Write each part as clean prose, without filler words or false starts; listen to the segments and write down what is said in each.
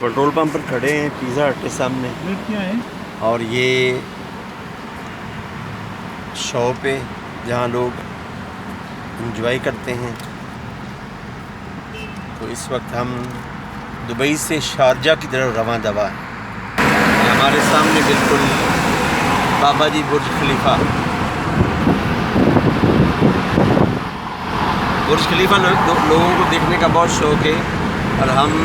Petrol pump पर खड़े हैं पिज़्ज़ा हट के सामने। क्या है? और ये शॉप है जहाँ लोग इंजॉय करते हैं। तो इस वक्त हम दुबई से शारजा की तरफ रवां दवा है। हमारे सामने बिल्कुल बाबा जी बुर्ज खलीफा। बुर्ज खलीफा लोगों को देखने का बहुत शौक़ है और हम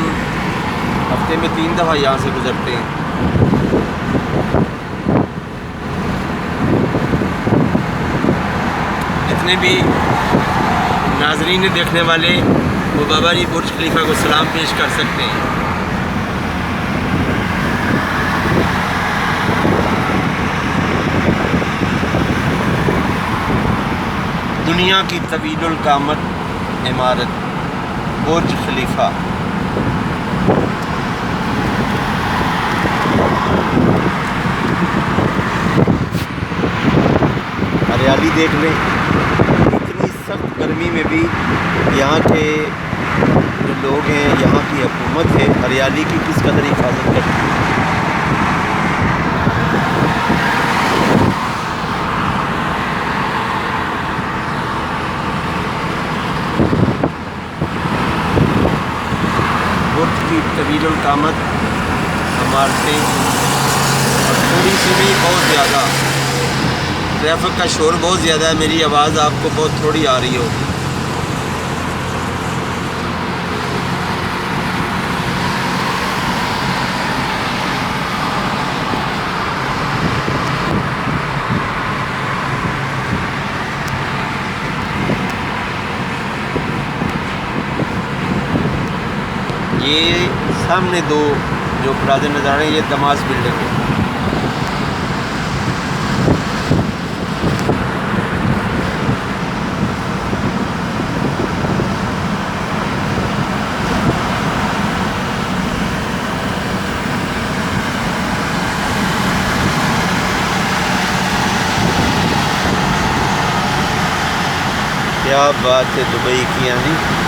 हफ्ते में 3 दफ़ा यहाँ से गुज़रते हैं। जितने भी नाज़रीन देखने वाले वो बाबा जी बुर्ज खलीफा को सलाम पेश कर सकते हैं। दुनिया की तवीलुल कामत इमारत बुर्ज खलीफा। हरियाली देख लें। इतनी सख्त गर्मी में भी यहाँ के जो लोग हैं, यहाँ की हुकूमत है, हरियाली की किस कदर हिफाजत करती है। बुर्ज की तवीलुल कामत इमारतें और थोड़ी सी भी बहुत ज़्यादा ट्रैफिक का शोर बहुत ज़्यादा है। मेरी आवाज़ आपको बहुत थोड़ी आ रही होगी। ये सामने दो जो प्लाजा नज़र आ रहे हैं, ये दमास बिल्डिंग है। क्या बात है दुबई की। यहाँ